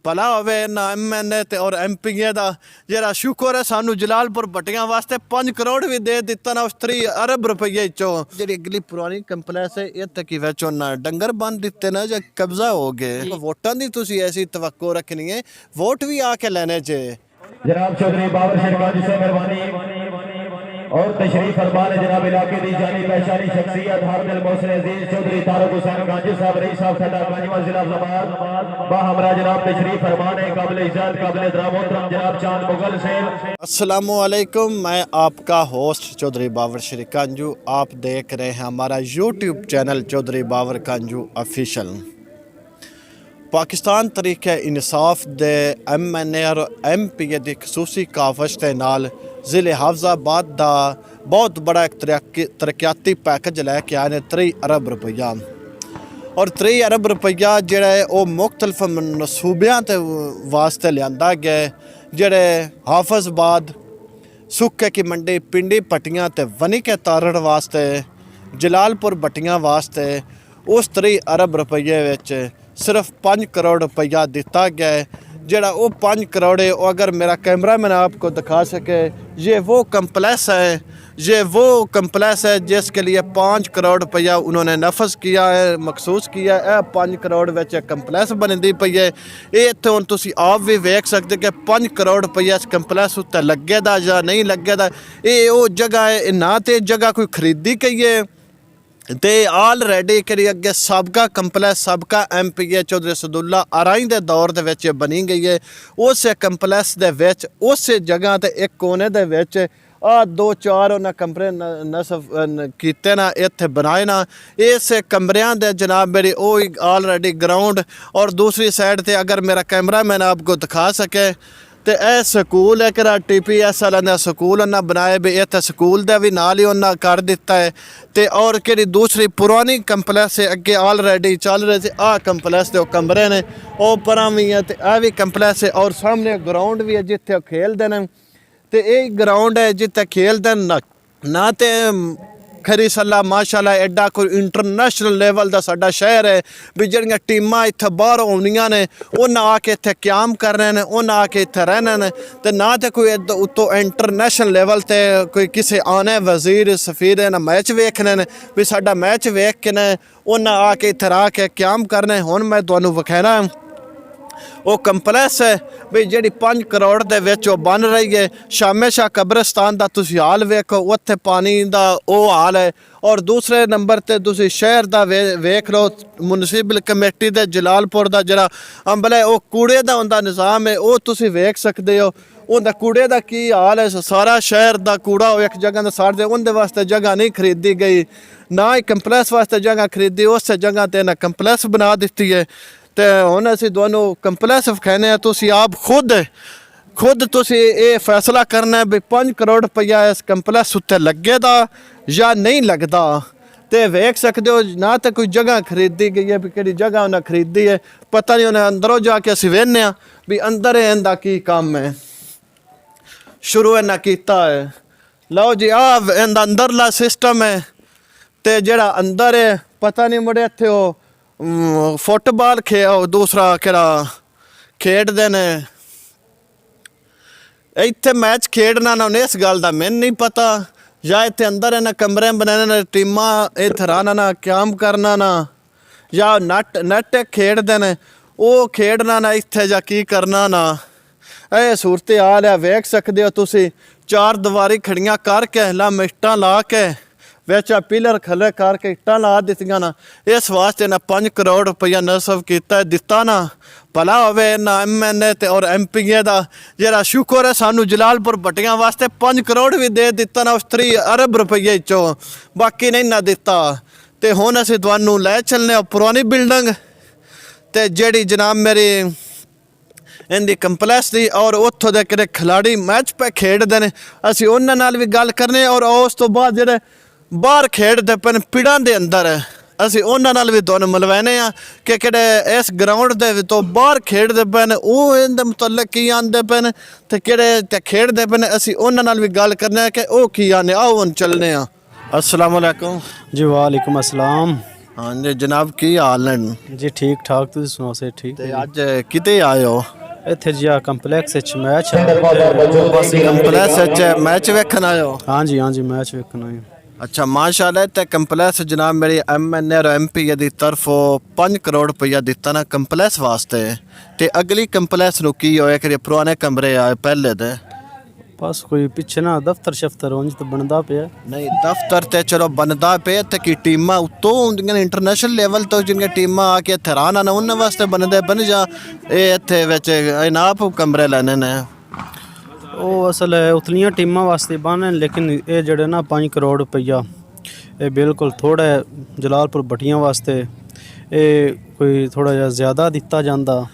भला होवे ना MNA ते और MP दा जेड़ा शुक्र है सानू जलालपुर भट्टियां वास्ते 5 करोड़ भी दे दिता ना उस 3 अरब रुपये चो जेड़ी अगली पुरानी कंप्लेक्स है इत्थे की विचों ना डंगर बन दिते ना जो कब्जा हो गए वोटां दी तुसी ऐसी तवक्को रखनी है वोट भी आके लेने चे जनाब चौधरी बाबर शेरवानी से मेहरबानी और तशरीफ फरमान जनाब इलाके की जानी पहचानी शख्सियत हर दिल मोहसिन अजीज चौधरी तारक हुसैन गांधी साहब रही साहब खड्डा गंजवा जिला जमात बा हमरा जनाब तशरीफ फरमान है काबिल इज्जत काबिल एहतराम मोहतरम जनाब चांद मुगल से अस्सलाम वालेकुम। मैं आपका होस्ट चौधरी बाबर श्री कांजू। आप देख रहे हैं हमारा YouTube channel Chaudhary Babar कांजू official. Pakistan तरीके इंसाफ दे MNA और MP की खसूसी कावश के नाल ज़िले हाफजाबाद का बहुत बड़ा एक तरक्याती पैकेज लैके आए ने 3 अरब रुपया और 3 अरब रुपया जोड़ा है वो मुख्तलिफ मनसूबियां ते वास्ते लिया गया जेड़े हाफजाबाद सुक्के की मंडी पिंडी पट्टियां ते वनी के तारड़ वास्ते जलालपुर भट्टियां वास्ते उस 3 अरब रुपये विच सिर्फ 5 करोड़ रुपया दिता गया है जेड़ा वो 5 करोड़ है। अगर मेरा कैमरा मैन आपको दिखा सके ये वो कम्प्लेक्स है जिसके लिए 5 करोड़ रुपया उन्होंने नफज किया है मखसूस किया है। 5 करोड़ विच कम्प्लेक्स बनती पई है ये इत्थे हुण तुसीं आप भी वेख सकते कि 5 करोड़ रुपया इस कम्प्लेक्स उत्ते लगे दा या नहीं लगे दा। ये वो जगह है ना तो जगह कोई खरीदी गई है ते ऑलरेडी करी अगे सबका कंप्लेक्स सबका MP चौधरी सदुल्ला आराई दे दौर दे विच बनी गई है। उस कंप्लेक्स दे विच उस जगह ते एक कोने दे विच 2-4 उन्हें कमरे नसफ कीते ना इत्थे बनाए ना इस कमरियां दे जनाब मेरी वो ऑलरेडी ग्राउंड और दूसरी साइड ते अगर मेरा कैमरा मैन आपको दिखा सके तो यह स्कूल है कि TPS वाले स्कूल उन्हें बनाए भी इतने स्कूल का भी नाल ही उन्हें कर दिता है तो और कि दूसरी पुरानी कंप्लेक्स है अगे ऑलरेडी चल रहे थे कंप्लेक्स के कमरे ने वो पर भी है तो यह भी कंप्लेक्स है और सामने ग्राउंड भी है जिथे खेलते हैं तो यही ग्राउंड है जिथे खेलते हैं ना तो खरी सलाह माशाल्लाह एडा कोई इंटरनेशनल लेवल का साडा शहर है भी जड़ियाँ टीमां इत्थे बाहर आउंदियां ने उन्हें आके इत्थे क्याम करने ने उन्हें आके इत्थे रहने ने तो ना तो कोई उत्तों इंटरनेशनल लेवल ते कोई किसी आने वजीर सफीर ने मैच वेखने ने भी साडा मैच वेख के ने उन्हें आके इत्थे रह के क्याम करने। हुण मैं तुहानूं विखाना वो कंप्लेक्स है भी जी 5 करोड़ दे विच बन रही है। शामे शाह कब्रिस्तान का तुसी हाल वेखो उत्थे पानी का वो हाल है और दूसरे नंबर ते तुसी शहर का वेख लो म्यूनसिपल कमेटी दे जलालपुर का जरा अंबल है वो कूड़े का उनका निज़ाम है वो तुसी वेख सकते हो उनका कूड़े का की हाल है। सारा शहर का कूड़ा एक जगह साड़ते उनके वास्ते जगह नहीं खरीदी गई ना ही कंप्लेक्स वास्ते जगह खरीदी उस जगह ते ना कंप्लेक्स बना दी है। तो हुण असीं तुहानूं कंप्लेक्स विखाने तुसीं आप खुद तुसीं ये फैसला करना है भी 5 करोड़ रुपया इस कंप्लेक्स उत्ते लगे दा या नहीं लगता तो वेख सकते हो ना तो कोई जगह खरीदी गई है भी कि जगह उन्हें खरीदी है पता नहीं उन्हें अंदरों जाके असीं वेखने भी अंदर इनका की काम है शुरू इन्हें किया है। लो जी इनका अंदरला सिस्टम है तो जिहड़ा अंदर है पता नहीं मुड़े इत्थे वो फुटबॉल दूसरा किहड़ा खेडदे ने इत्थे मैच खेडना ना इस गल का मैनूं नहीं पता या इत्थे अंदर इन्हें कमरे बनाने ने टीमां इत्थे रहना ना क्याम करना ना या नट खेडदे ने वो खेडना ना इत्थे या की करना ना ये सूरत हाल है। वेख सकते हो तुसी 4 दीवारी खड़ियां करके मिट्टां ला के विच पिलर खले करके इट्टां ला दित्तियां ना इस वास्ते ना 5 करोड़ रुपया नसब किया दिता ना भला होवे ना MNA ते और MP का जेड़ा शुक्र है सानू जलालपुर भट्टियां वास्ते 5 करोड़ भी दे दिता ना उस 3 अरब रुपये चो बाकी नहीं ना दिता। तो हुण असीं तुहानूं लै चलने पुरानी बिल्डिंग ते जेड़ी जनाब मेरी इनकी कंप्लेक्स दी और उत्थों दे किहड़े खिलाड़ी मैच पे खेडदे ने असीं उन्हां नाल भी गल करने और उस तो बाद जेह्ड़े बाहर खेडते पे पिड़ां दे अंदर असीं उन्हां नाल भी तुहानूं मिलवाने कि किहड़े इस ग्राउंड दे तो बाहर खेडते पे वो इहदे मुतलक की आंदे पे ते किहड़े ते खेडते पे असीं उन्हां नाल भी गल करने कि वो की आने आओ हुण चलने अस्सलाम वालेकुम जी वालेकुम अस्सलाम। हाँ जी जनाब की हाल है जी ठीक ठाक तुसीं सुनाओ से ठीक ते अज किते आए हो ਇੱਥੇ ਜਿਹਾ ਕੰਪਲੈਕਸ ਵਿੱਚ ਮੈਚ ਆ। ਬਸ ਕੰਪਲੈਕਸ ਵਿੱਚ ਮੈਚ ਵੇਖਣ ਆਇਓ। ਹਾਂਜੀ ਹਾਂਜੀ ਮੈਚ ਵੇਖਣਾ ਹੈ। ਅੱਛਾ ਮਾਸ਼ਾਅੱਲਾ। ਤੇ ਕੰਪਲੈਕਸ ਜਨਾਬ ਮੇਰੀ MNA ਔਰ MP ਦੀ ਤਰਫੋਂ 5 ਕਰੋੜ ਰੁਪਈਆ ਦਿੱਤਾ ਨਾ ਕੰਪਲੈਕਸ ਵਾਸਤੇ। ਤੇ ਅਗਲੀ ਕੰਪਲੈਕਸ ਨੂੰ ਕੀ ਹੋਇਆ ਕਿ ਪੁਰਾਣੇ ਕਮਰੇ ਆਏ ਪਹਿਲੇ ਦੇ ਬਸ ਕੋਈ ਪਿੱਛੇ ਨਾ ਦਫ਼ਤਰ ਸ਼ਫਤਰ ਉਂਝ ਤਾਂ ਬਣਦਾ ਪਿਆ। ਨਹੀਂ ਦਫ਼ਤਰ ਤੇ ਚਲੋ ਬਣਦਾ ਪਿਆ ਤੇ ਕੀ ਟੀਮਾਂ ਉੱਤੋਂ ਹੁੰਦੀਆਂ ਨੇ ਇੰਟਰਨੈਸ਼ਨਲ ਲੈਵਲ ਤੋਂ ਜਿਹੜੀਆਂ ਟੀਮਾਂ ਆ ਕੇ ਇੱਥੇ ਰਹਿਣ ਆਉਣ ਉਹਨਾਂ ਵਾਸਤੇ ਬਣਦੇ ਬਣ ਜਾਂ ਇਹ ਇੱਥੇ ਵਿੱਚ ਇਨਾਪ ਕਮਰੇ ਲੈਣੇ ਨੇ। ਉਹ ਅਸਲ ਉਤਲੀਆਂ ਟੀਮਾਂ ਵਾਸਤੇ ਬਣ ਲੇਕਿਨ ਇਹ ਜਿਹੜੇ ਨਾ 5 ਕਰੋੜ ਰੁਪਈਆ ਇਹ ਬਿਲਕੁਲ ਥੋੜਾ ਹੈ। ਜਲਾਲਪੁਰ ਭੱਟੀਆਂ ਵਾਸਤੇ ਇਹ ਕੋਈ ਥੋੜਾ ਜਿਹਾ ਜ਼ਿਆਦਾ ਦਿੱਤਾ ਜਾਂਦਾ।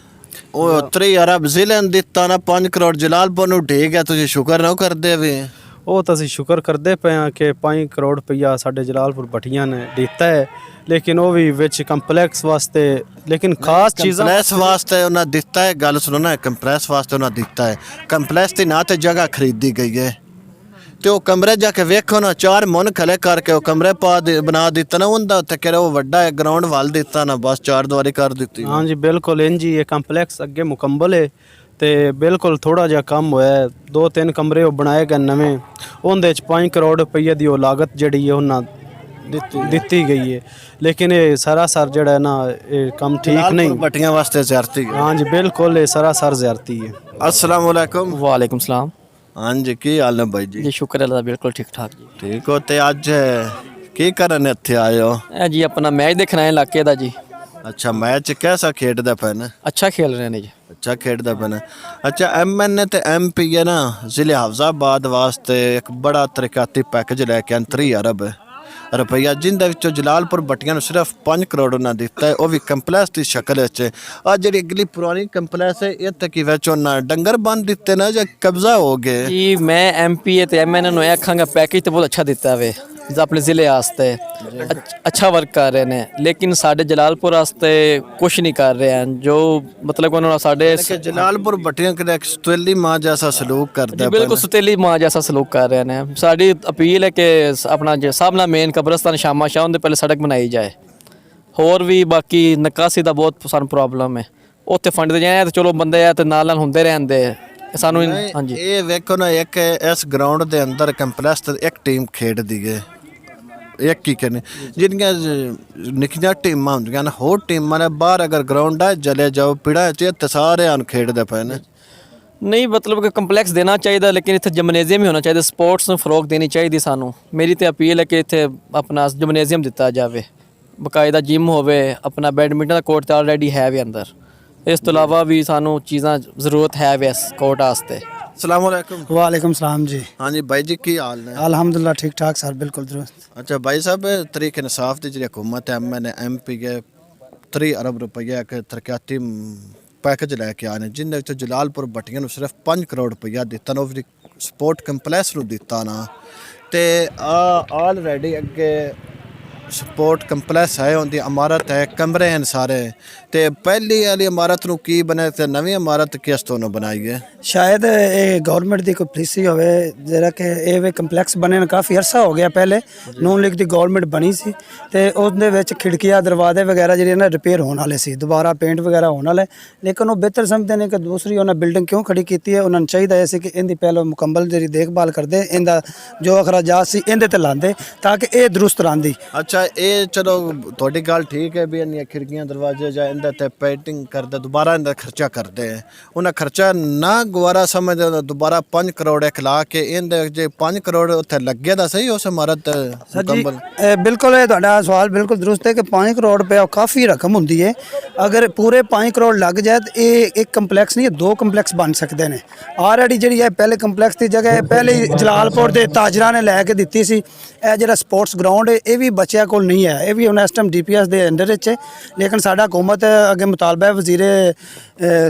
ਉਹ 3 ਅਰਬ ਜ਼ਿਲ੍ਹੇ ਨੂੰ ਦਿੱਤਾ ਨਾ 5 ਕਰੋੜ ਜਲਾਲਪੁਰ ਨੂੰ ਠੀਕ ਹੈ। ਤੁਸੀਂ ਸ਼ੁਕਰ ਨਾ ਕਰਦੇ ਵੀ ਉਹ ਤਾਂ ਅਸੀਂ ਸ਼ੁਕਰ ਕਰਦੇ ਪਏ ਹਾਂ ਕਿ 5 ਕਰੋੜ ਰੁਪਈਆ ਸਾਡੇ ਜਲਾਲਪੁਰ ਭੱਟੀਆਂ ਨੇ ਦਿੱਤਾ ਹੈ। ਲੇਕਿਨ ਉਹ ਵੀ ਵਿੱਚ ਕੰਪਲੈਕਸ ਵਾਸਤੇ ਲੇਕਿਨ ਖਾਸ ਚੀਜ਼ਾਂ ਕੰਪਲੈਕਸ ਵਾਸਤੇ ਉਹਨਾਂ ਦਿੱਤਾ ਹੈ। ਗੱਲ ਸੁਣੋ ਨਾ ਕੰਪਲੈਕਸ ਵਾਸਤੇ ਉਹਨਾਂ ਦਿੱਤਾ ਹੈ। ਕੰਪਲੈਕਸ ਦੀ ਨਾ ਤੇ ਜਗ੍ਹਾ ਖਰੀਦੀ ਗਈ ਹੈ ਤੇ ਉਹ ਕਮਰੇ ਜਾ ਕੇ ਵੇਖੋ ਨਾ 4 ਮੁੰਨ ਖਲੇ ਕਰਕੇ ਉਹ ਕਮਰੇ ਬਣਾ ਦਿੱਤਾ ਨਾ ਉਹਦਾ ਉੱਤੇ ਕਿਹੜਾ ਉਹ ਵੱਡਾ ਹੈ ਗਰਾਊਂਡ ਵਾਲ ਦਿੱਤਾ ਨਾ ਬਸ 4 ਦੀਵਾਰੀ ਕਰ ਦਿੱਤੀ। ਹਾਂਜੀ ਬਿਲਕੁਲ ਇੰਜ ਹੀ ਇਹ ਕੰਪਲੈਕਸ ਅੱਗੇ ਮੁਕੰਮਲ ਹੈ ਤੇ ਬਿਲਕੁਲ ਥੋੜਾ ਜਿਹਾ ਕੰਮ ਹੋਇਆ। 2-3 ਕਮਰੇ ਉਹ ਬਣਾਏ ਗਏ ਨਵੇਂ ਉਹਦੇ ਚ 5 ਕਰੋੜ ਰੁਪਈਏ ਦੀ ਉਹ ਲਾਗਤ ਜਿਹੜੀ ਹੈ ਉਹਨਾਂ ਦਿੱਤੀ ਗਈ ਹੈ। ਲੇਕਿਨ ਇਹ ਸਰਾਸਰ ਜਿਹੜਾ ਹੈ ਨਾ ਇਹ ਕੰਮ ਠੀਕ ਨਹੀਂ। ਭੱਟੀਆਂ ਵਾਸਤੇ ਜ਼ਿਆਰਤੀ ਹੈ। ਹਾਂਜੀ ਬਿਲकुल ਇਹ ਸਰਾਸਰ ਜ਼ਿਆਰਤੀ है। अस्सलाम वालेकुम। वालेकुम सलाम ਹਾਂਜੀ ਕੀ ਹਾਲ ਨੇ ਬਾਈ ਜੀ? जी शुक्र अल्लाह दा बिल्कुल ठीक ठाक जी। ਠੀਕ ਹੋ ਤੇ ਅੱਜ ਕੀ ਕਰਨ ਇੱਥੇ ਆਏ ਹੋ? ए जी अपना मैच देखना है इलाके दा जी। ਅੱਛਾ ਮੈਚ कैसा ਖੇਡਦੇ ਪਏ ਨੇ? अच्छा खेल रहे हैं जी। ਅੱਛਾ ਖੇਡਦੇ ਪਏ ਨੇ। ਅੱਛਾ MNA ਤੇ MP ਹੈ ਨਾ ਜ਼ਿਲ੍ਹੇ ਹਫਜ਼ਾਬਾਦ ਵਾਸਤੇ ਇੱਕ ਬੜਾ ਤਰੱਕੀਆਤੀ ਪੈਕੇਜ ਲੈ ਕੇ ਆਏ 3 ਅਰਬ ਰੁਪਈਆ ਜਿੰਦੇ ਵਿੱਚੋਂ ਜਲਾਲਪੁਰ ਭੱਟੀਆਂ ਨੂੰ ਸਿਰਫ 5 ਕਰੋੜ ਉਹਨਾਂ ਦਿੱਤਾ ਹੈ ਉਹ ਵੀ ਕੰਪਲੈਕਸ ਦੀ ਸ਼ਕਲ ਵਿੱਚ। ਆ ਜਿਹੜੀ ਅਗਲੀ ਪੁਰਾਣੀ ਕੰਪਲੈਕਸ ਹੈ ਇਹ ਤੱਕ ਵਿੱਚ ਉਹਨਾਂ ਡੰਗਰ ਬੰਨ ਦਿੱਤੇ ਨਾ ਜਾਂ ਕਬਜ਼ਾ ਹੋ ਗਏ? जी मैं MP ਤੇ MN ਨੂੰ ਇਹ ਆਖਾਂਗਾ ਪੈਕੇਜ ਤਾਂ ਬਹੁਤ ਅੱਛਾ ਦਿੱਤਾ ਵੇ ਆਪਣੇ ਜ਼ਿਲ੍ਹੇ ਵਾਸਤੇ। ਅੱਛਾ ਵਰਕ ਕਰ ਰਹੇ ਨੇ ਲੇਕਿਨ ਸਾਡੇ ਜਲਾਲਪੁਰ ਵਾਸਤੇ ਕੁਝ ਨਹੀਂ ਕਰ ਰਹੇ ਹਨ ਜੋ ਮਤਲਬ ਉਹਨਾਂ ਨਾਲ ਸਾਡੇ ਕਿ ਜਲਾਲਪੁਰ ਭੱਟੀਆਂ ਕਿਤੇ ਸਤਵੈਲੀ ਮਾਂ ਜੈਸਾ ਸਲੂਕ ਕਰਦਾ ਬਿਲਕੁਲ ਸੁਤੇਲੀ ਮਾਂ ਜੈਸਾ ਸਲੂਕ ਕਰ ਰਹੇ ਨੇ। ਸਾਡੀ ਅਪੀਲ ਹੈ ਕਿ ਆਪਣਾ ਸਭ ਨਾਲ ਮੇਨ ਕਬਰਸਤਾਨ ਸ਼ਾਮਾ ਸ਼ਾਹ ਦੇ ਪਹਿਲੇ ਸੜਕ ਬਣਾਈ ਜਾਏ। ਹੋਰ ਵੀ ਬਾਕੀ ਨਿਕਾਸੀ ਦਾ ਬਹੁਤ ਸਾਨੂੰ ਪ੍ਰੋਬਲਮ ਹੈ ਉੱਥੇ ਫੰਡ ਦੇ ਜਾਏ ਤੇ ਚਲੋ ਬੰਦੇ ਆ ਤੇ ਨਾਲ ਹੁੰਦੇ ਰਹਿੰਦੇ ਸਾਨੂੰ। ਹਾਂਜੀ ਇਹ ਵੇਖੋ ਨਾ ਇੱਕ ਇਸ ਗਰਾਊਂਡ ਦੇ ਅੰਦਰ ਕੰਪਲੈਕਸ ਤੇ ਇੱਕ ਟੀਮ ਖੇਡਦੀ ਹੈ ਇੱਕ ਹੀ ਕਰਨੀ ਜਿਹੜੀਆਂ ਨਿੱਕੀਆਂ ਟੀਮਾਂ ਹੁੰਦੀਆਂ ਨੇ ਹੋਰ ਟੀਮਾਂ ਨੇ ਬਾਹਰ ਅਗਰ ਗਰਾਊਂਡ ਆ ਚਲੇ ਜਾਓ ਪਿੜਾ ਚ ਤੇ ਸਾਰਿਆਂ ਨੂੰ ਖੇਡਦੇ ਪਏ ਨੇ। ਨਹੀਂ ਮਤਲਬ ਕਿ ਕੰਪਲੈਕਸ ਦੇਣਾ ਚਾਹੀਦਾ ਲੇਕਿਨ ਇੱਥੇ ਜਿਮਨੇਜ਼ੀਅਮ ਹੀ ਹੋਣਾ ਚਾਹੀਦਾ। ਸਪੋਰਟਸ ਨੂੰ ਫਰੋਗ ਦੇਣੀ ਚਾਹੀਦੀ ਸਾਨੂੰ। ਮੇਰੀ ਤੇ ਅਪੀਲ ਹੈ ਕਿ ਇੱਥੇ ਆਪਣਾ ਜਿਮਨੇਜ਼ੀਅਮ ਦਿੱਤਾ ਜਾਵੇ ਬਕਾਇਦਾ ਜਿਮ ਹੋਵੇ ਆਪਣਾ ਬੈਡਮਿੰਟਨ ਦਾ ਕੋਰਟ ਤਾਂ ਆਲਰੇਡੀ ਹੈ ਵੀ ਅੰਦਰ। ਇਸ ਤੋਂ ਇਲਾਵਾ ਵੀ ਸਾਨੂੰ ਚੀਜ਼ਾਂ ਜ਼ਰੂਰਤ ਹੈ ਵੀ ਇਸ ਕੋਰਟ ਵਾਸਤੇ। अस्सलाम वालेकुम। वालेकुम सलाम जी। हाँ जी भाई जी की हाल ने? अल्हम्दुलिल्लाह ठीक ठाक सर बिल्कुल दुरुस्त। अच्छा भाई साहब तरीक इंसाफ की जी हुकूमत है MNA MP के 3 अरब रुपये एक तरक्याती पैकेज लैके आने जिन्हें जलालपुर भट्टियां सिर्फ 5 करोड़ रुपया दिता ना स्पोर्ट कंपलैक्स ਨੂੰ ਦਿੱਤਾ ਨਾ ਤੇ ਆਲਰੇਡੀ ਅੱਗੇ ਸਪੋਰਟ ਕੰਪਲੈਕਸ ਹੈ ਉਹਦੀ ਇਮਾਰਤ ਹੈ ਕਮਰੇ ਹਨ ਸਾਰੇ ਤੇ ਪਹਿਲੀ ਵਾਲੀ ਇਮਾਰਤ ਨੂੰ ਕੀ ਬਣਾਇਆ ਤੇ ਨਵੀਂ ਇਮਾਰਤ ਕਿਸ ਤੋਂ ਬਣਾਈ ਹੈ? ਸ਼ਾਇਦ ਇਹ ਗਵਰਨਮੈਂਟ ਦੀ ਕੋਈ ਪਾਲਿਸੀ ਹੋਵੇ ਜਿਹੜਾ ਕਿ ਇਹ ਵੇ ਕੰਪਲੈਕਸ ਬਣੇ ਨੂੰ ਕਾਫੀ ਅਰਸਾ ਹੋ ਗਿਆ। ਪਹਿਲੇ ਨੂਨ ਲੀਗ ਦੀ ਗਵਰਨਮੈਂਟ ਬਣੀ ਸੀ ਤੇ ਉਹਦੇ ਵਿੱਚ ਖਿੜਕੀਆਂ ਦਰਵਾਜ਼ੇ ਵਗੈਰਾ ਜਿਹੜੇ ਨਾ ਰਿਪੇਅਰ ਹੋਣ ਵਾਲੇ ਸੀ ਦੁਬਾਰਾ ਪੇਂਟ ਵਗੈਰਾ ਹੋਣ ਵਾਲੇ ਲੇਕਿਨ ਉਹ ਬਿਹਤਰ ਸਮਝਦੇ ਨੇ ਕਿ ਦੂਸਰੀ ਉਹਨਾਂ ਬਿਲਡਿੰਗ ਕਿਉਂ ਖੜੀ ਕੀਤੀ ਹੈ। ਉਹਨਾਂ ਨੂੰ ਚਾਹੀਦਾ ਸੀ ਕਿ ਇਹਦੀ ਪਹਿਲਾਂ ਮੁਕੰਮਲ ਜਿਹੜੀ ਦੇਖਭਾਲ ਕਰਦੇ ਇਹਦਾ ਜੋ ਅਖਰਾਜਾਤ ਸੀ ਇਹਦੇ ਤੇ ਲਾਉਂਦੇ ਤਾਂ ਕਿ ਇਹ ਦਰੁਸਤ ਰਹਿੰਦੀ। ਅੱਛਾ ਇਹ ਚਲੋ ਤੁਹਾਡੀ ਗੱਲ ਠੀਕ ਹੈ ਵੀ ਇੰਨੀਆਂ ਖਿੜਕੀਆਂ ਦਰਵਾਜ਼ੇ ਜਾਂ ਇਹਦੇ ਤੇ ਪੇਂਟਿੰਗ ਕਰਦੇ ਦੁਬਾਰਾ ਇਹਦਾ ਖਰਚਾ ਕਰਦੇ ਉਹਨਾਂ ਖਰਚਾ ਨਾ ਗਵਾਰਾ ਸਮਝਦੇ ਦੁਬਾਰਾ 5 ਕਰੋੜ ਇੱਕ ਲਾ ਕੇ ਇਹਦੇ ਜੇ 5 ਕਰੋੜ ਉੱਥੇ ਲੱਗੇ ਤਾਂ ਸਹੀ ਉਸ ਇਮਾਰਤ ਮੁਕੰਮਲ। ਬਿਲਕੁਲ ਇਹ ਤੁਹਾਡਾ ਸਵਾਲ ਬਿਲਕੁਲ ਦਰੁਸਤ ਹੈ ਕਿ 5 ਕਰੋੜ ਰੁਪਏ ਕਾਫੀ ਰਕਮ ਹੁੰਦੀ ਹੈ। ਅਗਰ ਪੂਰੇ 5 ਕਰੋੜ ਲੱਗ ਜਾਏ ਤਾਂ ਇਹ ਇੱਕ ਕੰਪਲੈਕਸ ਨਹੀਂ 2 ਕੰਪਲੈਕਸ ਬਣ ਸਕਦੇ ਨੇ। ਆਲਰੇਡੀ ਜਿਹੜੀ ਹੈ ਪਹਿਲੇ ਕੰਪਲੈਕਸ ਦੀ ਜਗ੍ਹਾ ਪਹਿਲੇ ਜਲਾਲਪੁਰ ਦੇ ਤਾਜਰਾਂ ਨੇ ਲੈ ਕੇ ਦਿੱਤੀ ਸੀ। ਇਹ ਜਿਹੜਾ ਸਪੋਰਟਸ ਗਰਾਊਂਡ ਹੈ ਇਹ ਵੀ ਬੱਚਿਆਂ ਕੋਲ ਨਹੀਂ ਹੈ ਇਹ ਵੀ ਹੁਣ ਇਸ ਟਾਈਮ DPS ਦੇ ਅੰਡਰ ਵਿੱਚ ਹੈ ਲੇਕਿਨ ਸਾਡਾ ਹਕੂਮਤ ਅੱਗੇ ਮੁਤਾਲਬਾ ਹੈ ਵਜ਼ੀਰੇ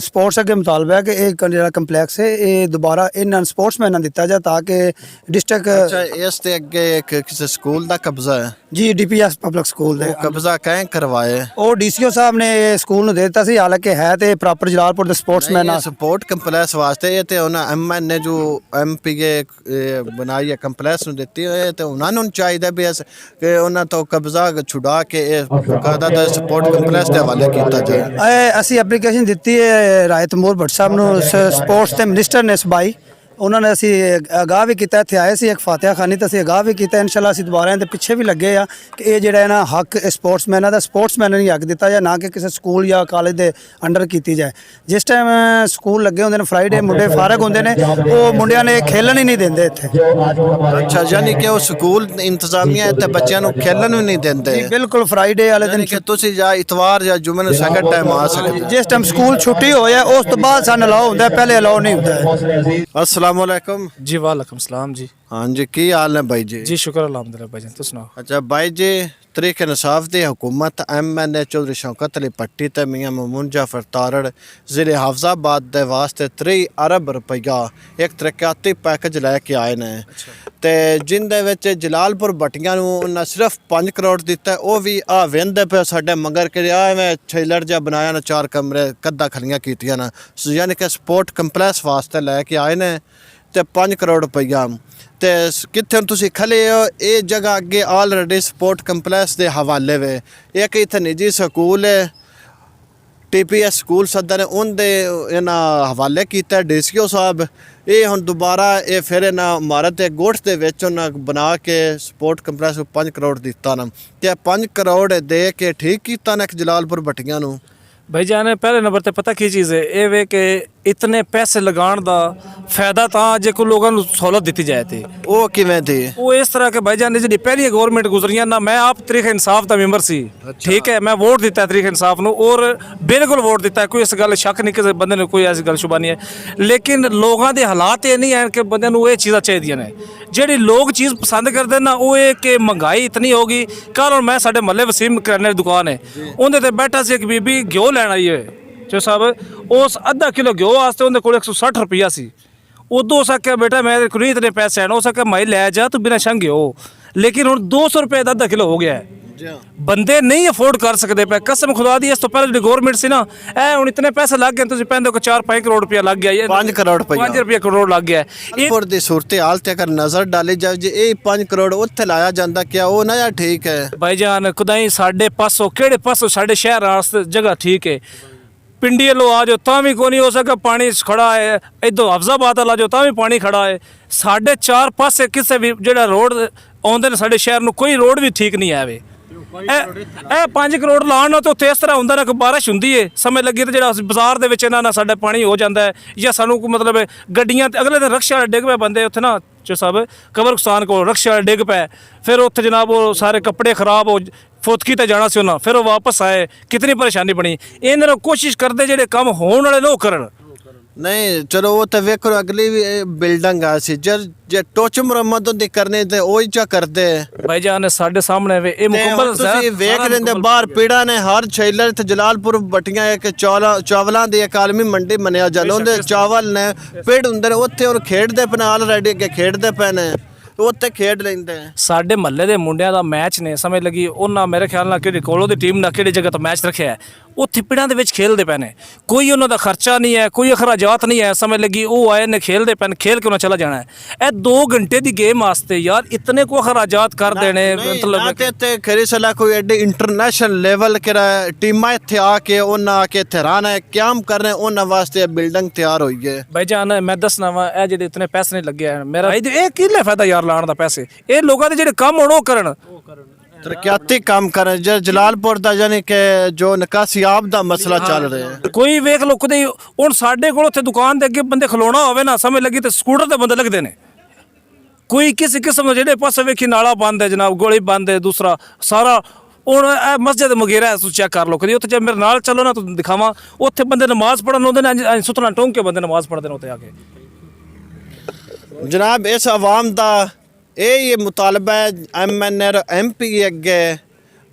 ਸਪੋਰਟਸ ਅੱਗੇ ਮੁਤਾਲਬਾ ਹੈ ਕਿ ਇਹ ਜਿਹੜਾ ਕੰਪਲੈਕਸ ਹੈ ਇਹ ਦੁਬਾਰਾ ਇਹਨਾਂ ਸਪੋਰਟਸਮੈਨਾਂ ਦਿੱਤਾ ਜਾਏ ਤਾਂ ਕਿ ਡਿਸਟ੍ਰਿਕਟ। ਅੱਛਾ ਇਸ ਤੇ ਅੱਗੇ ਇੱਕ ਕਿਸੇ ਸਕੂਲ ਦਾ ਕਬਜ਼ਾ ਹੈ? ਜੀ ਡੀਪੀਐਸ ਪਬਲਿਕ ਸਕੂਲ ਦੇ ਕਬਜ਼ਾ ਕਹਿ ਕਰਵਾਏ ਉਹ ਡੀਸੀਓ ਸਾਹਿਬ ਨੇ ਸਕੂਲ ਨੂੰ ਦੇ ਦਿੱਤਾ ਸੀ, ਹਾਲਾਂਕਿ ਹੈ ਤੇ ਪ੍ਰੋਪਰ ਜਲਾਲਪੁਰ ਦੇ ਸਪੋਰਟਸਮੈਨ ਆ। ਸਪੋਰਟ ਕੰਪਲੈਕਸ ਵਾਸਤੇ ਇਹ ਤੇ ਉਹਨਾਂ ਐਮਐਨ ਨੇ ਜੋ ਐਮਪੀਏ ਬਣਾਈ ਹੈ ਕੰਪਲੈਕਸ ਨੂੰ ਦਿੱਤੀ ਹੋਏ ਤੇ ਉਹਨਾਂ ਨੂੰ ਚਾਹੀਦਾ ਵੀ ਕਿ ਉਹਨਾਂ ਤੋਂ ਕਬਜ਼ਾ ਛੁਡਾ ਕੇ ਇਹ ਬਕਾਇਦਾ ਦਾ ਸਪੋਰਟ ਕੰਪਲੈਕਸ ਦੇ ਹਵਾਲੇ ਕੀਤਾ ਜਾਏ। ਅਸੀਂ ਐਪਲੀਕੇਸ਼ਨ ਦਿੱਤੀ ਹੈ ਰਾਏ ਤਮੂਰ ਭੱਟ ਸਾਹਿਬ ਨੂੰ, ਸਪੋਰਟਸ ਦੇ ਮਿਨਿਸਟਰ ਨੇ ਸਬਾਈ, ਉਹਨਾਂ ਨੇ ਅਸੀਂ ਅਗਾਹ ਵੀ ਕੀਤਾ, ਇੱਥੇ ਆਏ ਸੀ ਇੱਕ ਫਾਤਿਹਾ ਖਾਨੀ ਤਾਂ ਅਸੀਂ ਅਗਾਹ ਵੀ ਕੀਤਾ। ਇਨਸ਼ਾਅੱਲਾ ਅਸੀਂ ਦੁਬਾਰਾ ਇਹਦੇ ਪਿੱਛੇ ਵੀ ਲੱਗੇ ਆ ਕਿ ਇਹ ਜਿਹੜਾ ਹੈ ਨਾ ਹੱਕ ਸਪੋਰਟਸਮੈਨਾਂ ਦਾ ਸਪੋਰਟਸਮੈਨ ਨੂੰ ਹੱਕ ਦਿੱਤਾ ਜਾਏ, ਨਾ ਕਿ ਕਿਸੇ ਸਕੂਲ ਜਾਂ ਕਾਲਜ ਦੇ ਅੰਡਰ ਕੀਤੀ ਜਾਏ। ਜਿਸ ਟਾਈਮ ਸਕੂਲ ਲੱਗੇ ਹੁੰਦੇ ਨੇ ਫਰਾਈਡੇ ਮੁੰਡੇ ਫਾਰਗ ਹੁੰਦੇ ਨੇ, ਉਹ ਮੁੰਡਿਆਂ ਨੇ ਖੇਲਣ ਹੀ ਨਹੀਂ ਦਿੰਦੇ ਇੱਥੇ। ਅੱਛਾ, ਯਾਨੀ ਕਿ ਉਹ ਸਕੂਲ ਇੰਤਜ਼ਾਮੀਆ ਇੱਥੇ ਬੱਚਿਆਂ ਨੂੰ ਖੇਲਣ ਵੀ ਨਹੀਂ ਦਿੰਦੇ। ਬਿਲਕੁਲ ਫਰਾਈਡੇ ਵਾਲੇ ਦਿਨ ਕਿ ਤੁਸੀਂ ਜਾਂ ਇਤਵਾਰ ਜਾਂ ਜੁਮੇ ਨੂੰ ਸੈਕਿੰਡ ਟਾਈਮ ਆ ਸਕਦੇ। ਜਿਸ ਟਾਈਮ ਸਕੂਲ ਛੁੱਟੀ ਹੋ ਜਾਏ ਉਸ ਤੋਂ ਬਾਅਦ ਸਾਨੂੰ ਅਲਾਓ ਹੁੰਦਾ, ਪਹਿਲੇ ਅਲਾਓ ਨਹੀਂ ਹੁੰਦਾ। अस्सलाम वालेकुम जी वालेकुम सलाम जी। हाँ जी, की हाल है भाई जी? जी शुक्र अल्हम्दुलिल्लाह भाईजान, तुम सुनाओ। अच्छा भाई जी, तरीक इंसाफ दी हुकूमत MNA चौधरी शौकत अली भट्टी ते मियां ममून जाफर तारड़ ज़िले हाफजाबाद दे वास्ते 3 अरब रुपया एक तरक्याती पैकेज लैके आए ने ते जिंदे विच जलालपुर भट्टियां नूं उन्हां सिर्फ 5 करोड़ दिता। वो भी आ वेंदे पे साडे मगर कि मैं छैलड़ जा बनाया ना 4 कमरे कद्दा खलियां कीतियां ना, यानी कि स्पोर्ट कंपलैक्स वास्ते लैके आए ने ते 5 करोड़ रुपया ਤੇ ਕਿੱਥੇ ਤੁਸੀਂ ਖਲੇ ਹੋ? ਇਹ ਜਗ੍ਹਾ ਅੱਗੇ ਆਲਰੇਡੀ ਸਪੋਰਟ ਕੰਪਲੈਕਸ ਦੇ ਹਵਾਲੇ ਵੇ ਇੱਕ ਇੱਥੇ ਨਿੱਜੀ ਸਕੂਲ ਹੈ TPS ਸਕੂਲ ਸਦਰ ਨੇ ਉਹਦੇ ਇਹਨਾਂ ਹਵਾਲੇ ਕੀਤਾ DCO ਸਾਹਿਬ। ਇਹ ਹੁਣ ਦੁਬਾਰਾ ਇਹ ਫਿਰ ਇਹਨਾਂ ਇਮਾਰਤ ਦੇ ਗੋਠ ਦੇ ਵਿੱਚ ਉਹਨਾਂ ਬਣਾ ਕੇ ਸਪੋਰਟ ਕੰਪਲੈਕਸ ਨੂੰ 5 ਕਰੋੜ ਦਿੱਤਾ ਨਾ ਤੇ 5 ਕਰੋੜ ਦੇ ਕੇ ਠੀਕ ਕੀਤਾ ਨਾ ਜਲਾਲਪੁਰ ਭੱਟੀਆਂ ਨੂੰ। भाईजान पहले नंबर ते पता की चीज़ है ये वे कि इतने पैसे लगाने का फायदा था जे को लोगों को सहूलत दी जाए थी। ਉਹ ਕਿਵੇਂ ਦੀ? वो इस तरह के भाईजान जी पहली गवर्नमेंट गुजरियां ना, मैं आप तरीक इंसाफ का मैंबर सी, ठीक है, मैं वोट दिता तरीक इंसाफ नूं और बिल्कुल वोट दिता, कोई इस गल शक नहीं कि बंदे ने कोई ऐसी गल शुबा नहीं है। लेकिन लोगों के हालात ये नहीं है कि बंदे नूं ये चीज़ां चाहिए ने ਜਿਹੜੀ लोग चीज़ पसंद करते ना, वो ये कि महंगाई इतनी होगी। कल मैं साढ़े महल्ले वसीम करियाने की दुकान है, उन्हें बैठा से एक बीबी घ्यो लैन आई है जो साहब उस आधा किलो घ्यो वास्ते उन्हें को 160 रुपया सी। उदों उस आख्या बेटा मैं नहीं इतने पैसे हैं, उस आख्या माई लै जा तू बिना शंग घ्यो। लेकिन हुण 200 रुपये का आधा किलो हो गया है, बंदे नहीं अफोर्ड कर सकते पे। कसम खुदा दी इस तो पहले जो गवर्नमेंट सी ना, हुण इतने पैसे लग गए, तुसीं पैंदे को 4-5 करोड़ रुपया लग गया, 5 करोड़ रुपया 5 रुपया करोड़ लग गया। जलालपुर दी सूरत हाल ते अगर नज़र डाली जाए जे ये 5 करोड़ उत्थे लाया जांदा, क्या वो ना ठीक है? भाईजान खुदाई साढ़े पासों केड़े पासों साढ़े शहर वास्ते जगह ठीक है, पिंडी लो आ जाओ तां भी कोई नहीं हो सका, पानी खड़ा है। इधर हफजाबाद आ जाओ तां भी पानी खड़ा है। साढ़े 4 पासे किसे भी जेड़ा रोड आउंदे ने साढ़े शहर नूं, कोई रोड भी ठीक नहीं है वे। 5 करोड़ लाण तो उत्थे इस तरह हुंदा ना कि बारिश हुंदी है समय लगी तो जेड़ा बाजार दे विच ना साडा पानी हो जांदा है, या सानू मतलब गड्डियां अगले दिन रक्शे वाले डिग पे बंदे उत्थे ना जो सब कब्रिस्तान को रक्शे वाले डिग पे, फिर उत्थे जनाब वो सारे कपड़े खराब हो फुतकी ते जाना सी उन्हां, फिर वो वापस आए, कितनी परेशानी बनी। इन्हां कोशिश करदे जेड़े काम होण वाले लोग करन। नहीं चलो वो तो वेखो अगली भी बिल्डिंग आ सी जर जे टोच मुरम्मत होंदी करने ते ओही चा करदे। भाईजान साडे सामने वे ए मुकम्मल ਤੁਸੀਂ ਵੇਖ ਲੈਂਦੇ ਬਾਹਰ ਪੀੜਾ ਨੇ ਹਰ ਛੇਲਰ ਤੇ ਜਲਾਲਪੁਰ ਭੱਟੀਆਂ ਇੱਕ ਚਾਵਲਾਂ ਦੀ ਇੱਕ ਆਲਮੀ ਮੰਡੀ ਮੰਨਿਆ ਜਾਂਦਾ, ਉਹਦੇ ਚਾਵਲ ਨੇ ਪੇੜ ਹੁੰਦੇ ਨੇ ਉੱਥੇ ਉਹ ਖੇਡਦੇ ਪਏ ਨਾਲ ਰੈਡੀ ਅੱਗੇ ਖੇਡਦੇ ਪਏ ਨੇ, ਉੱਥੇ ਖੇਡ ਲੈਂਦੇ। ਸਾਡੇ ਮਹੱਲੇ ਦੇ ਮੁੰਡਿਆਂ ਦਾ ਮੈਚ ਨੇ ਸਮਝ ਲੱਗੀ, ਉਹਨਾਂ ਮੇਰੇ ਖਿਆਲ ਨਾਲ ਕਿਹੜੀ ਕੋਲੋਂ ਦੀ ਟੀਮ ਨਾਲ ਕਿਹੜੀ ਜਗ੍ਹਾ ਤੋਂ ਮੈਚ ਰੱਖਿਆ ਹੈ, ਉੱਥੇ ਪਿੰਡਾਂ ਦੇ ਵਿੱਚ ਖੇਲਦੇ ਪਏ ਨੇ। ਕੋਈ ਉਹਨਾਂ ਦਾ ਖਰਚਾ ਨਹੀਂ ਹੈ, ਕੋਈ ਅਖਰਾਜਾਤ ਨਹੀਂ ਹੈ, ਸਮਝ ਲੱਗੀ ਉਹ ਆਏ ਨੇ ਖੇਲਦੇ ਪਏ, ਖੇਲ ਕੇ ਉਹਨਾਂ ਚਲਾ ਜਾਣਾ ਹੈ। ਇਹ 2 घंटे ਦੀ ਗੇਮ ਵਾਸਤੇ ਯਾਰ ਇਤਨੇ ਕੋ ਅਖਰਾਜਾਤ ਕਰ ਦੇਣੇ, ਮਤਲਬ ਤੇ ਖਰੀ ਸਲਾ ਕੋਈ ਐਡੀ ਇੰਟਰਨੈਸ਼ਨਲ ਲੈਵਲ ਕਿਹੜਾ ਟੀਮਾਂ ਇੱਥੇ ਆ ਕੇ ਉਹਨਾਂ ਆ ਕੇ ਇੱਥੇ ਰਹਿਣਾ ਕਿਆਮ ਕਰਨੇ, ਉਹਨਾਂ ਵਾਸਤੇ ਬਿਲਡਿੰਗ ਤਿਆਰ ਹੋਈ ਹੈ। ਭਾਈਜਾਨ ਮੈਂ ਦੱਸਣਾ ਵਾ ਇਹ ਜਿਹੜੇ ਇਤਨੇ ਪੈਸੇ ਨਹੀਂ ਲੱਗੇ ਮੇਰਾ ਇਹ ਕਿਹਲੇ ਫਾਇਦਾ ਯਾਰ ਲਾਣ ਦਾ ਪੈਸੇ, ਇਹ ਲੋਕਾਂ ਦੇ ਜਿਹੜੇ ਕੰਮ ਹੋਣ ਉਹ ਕਰਨ ਤਰੱਕਿਆਤੀ ਕੰਮ ਕਰਨ। ਜਲਾਲਪੁਰ ਦਾ ਯਾਨੀ ਕਿ ਜੋ ਨਿਕਾਸੀਆਬ ਦਾ ਮਸਲਾ ਚੱਲ ਰਿਹਾ ਹੈ, ਕੋਈ ਵੇਖ ਲੋ ਕਦੇ ਹੁਣ ਸਾਡੇ ਕੋਲ ਉੱਥੇ ਦੁਕਾਨ ਦੇ ਅੱਗੇ ਬੰਦੇ ਖਲੋਣਾ ਹੋਵੇ ਨਾ ਸਮਝ ਲੱਗੀ ਤੇ ਸਕੂਟਰ ਤੇ ਬੰਦੇ ਲੱਗਦੇ ਨੇ, ਕੋਈ ਕਿਸੇ ਕਿਸਮ ਦੇ ਜਿਹੜੇ ਪਾਸੇ ਵੇਖੀ ਨਾਲਾ ਬੰਦ ਹੈ ਜਨਾਬ, ਗੋਲੀ ਬੰਦ ਹੈ, ਦੂਸਰਾ ਸਾਰਾ ਹੁਣ ਇਹ ਮਸਜਿਦ ਮੁਗੀਰਾ ਤੁਸੀਂ ਚੈੱਕ ਕਰ ਲਓ ਕਦੀ ਉੱਥੇ, ਜੇ ਮੇਰੇ ਨਾਲ ਚੱਲੋ ਨਾ ਤੁਹਾਨੂੰ ਦਿਖਾਵਾਂ, ਉੱਥੇ ਬੰਦੇ ਨਮਾਜ਼ ਪੜ੍ਹਨ ਆਉਂਦੇ ਨੇ, ਸੁਤਨਾ ਟੋਂਕ ਕੇ ਬੰਦੇ ਨਮਾਜ਼ ਪੜ੍ਹਦੇ ਨੇ ਉੱਥੇ ਆ ਕੇ। ਜਨਾਬ ਇਸ ਆਵਾਮ ਦਾ ਇਹ ਮੁਤਾਲਬਾ ਹੈ MNA और MP ਅੱਗੇ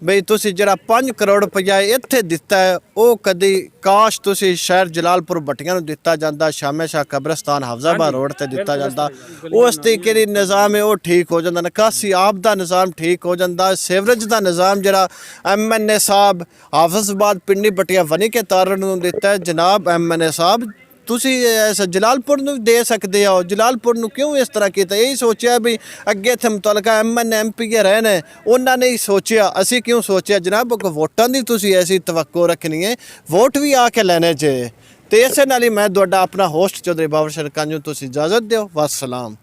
ਬਈ ਤੁਸੀਂ ਜਿਹੜਾ 5 ਕਰੋੜ ਰੁਪਇਆ ਇੱਥੇ ਦਿੱਤਾ ਹੈ ਉਹ ਕਦੀ ਕਾਸ਼ ਤੁਸੀਂ ਸ਼ਹਿਰ ਜਲਾਲਪੁਰ ਭੱਟੀਆਂ ਨੂੰ ਦਿੱਤਾ ਜਾਂਦਾ, ਸ਼ਾਮੇ ਸ਼ਾਹ ਕਬਰਸਤਾਨ ਹਫਜ਼ਾਬਾਦ ਰੋਡ ਤੇ ਦਿੱਤਾ ਜਾਂਦਾ, ਉਸ ਤਰੀਕੇ ਦੀ ਨਿਜ਼ਾਮ ਹੈ ਉਹ ਠੀਕ ਹੋ ਜਾਂਦਾ, ਨਿਕਾਸੀ ਆਬ ਦਾ ਨਿਜ਼ਾਮ ਠੀਕ ਹੋ ਜਾਂਦਾ, ਸੀਵਰੇਜ ਦਾ ਨਿਜ਼ਾਮ ਜਿਹੜਾ MNA ਸਾਹਿਬ ਹਾਫਿਜ਼ਾਬਾਦ ਪਿੰਡੀ ਭੱਟੀਆਂ ਵਨੀ ਕੇ ਤਾਰਨ ਨੂੰ ਦਿੱਤਾ ਹੈ। ਜਨਾਬ MNA ਸਾਹਿਬ ਤੁਸੀਂ ਇਸ ਜਲਾਲਪੁਰ ਨੂੰ ਦੇ ਸਕਦੇ ਹੋ, ਜਲਾਲਪੁਰ ਨੂੰ ਕਿਉਂ ਇਸ ਤਰ੍ਹਾਂ ਕੀਤਾ? ਇਹੀ ਸੋਚਿਆ ਵੀ ਅੱਗੇ ਇੱਥੇ ਮੁਤਲਕਾ MNA MP ਕੇ ਰਹੇ ਨੇ, ਉਹਨਾਂ ਨੇ ਹੀ ਸੋਚਿਆ, ਅਸੀਂ ਕਿਉਂ ਸੋਚਿਆ? ਜਨਾਬ ਕੋ ਵੋਟਾਂ ਦੀ ਤੁਸੀਂ ਐਸੀ ਤਵੱਕੋ ਰੱਖਣੀ ਹੈ, ਵੋਟ ਵੀ ਆ ਕੇ ਲੈਣੇ ਚਾਹੀਏ। ਤੇ ਇਸੇ ਨਾਲ ਹੀ ਮੈਂ ਤੁਹਾਡਾ ਆਪਣਾ ਹੋਸਟ ਚੌਧਰੀ ਬਾਬਰ ਸ਼ਰਕਾਂਜੂ, ਤੁਸੀਂ ਇਜਾਜ਼ਤ ਦਿਓ, ਵਾਸਲਾਮ।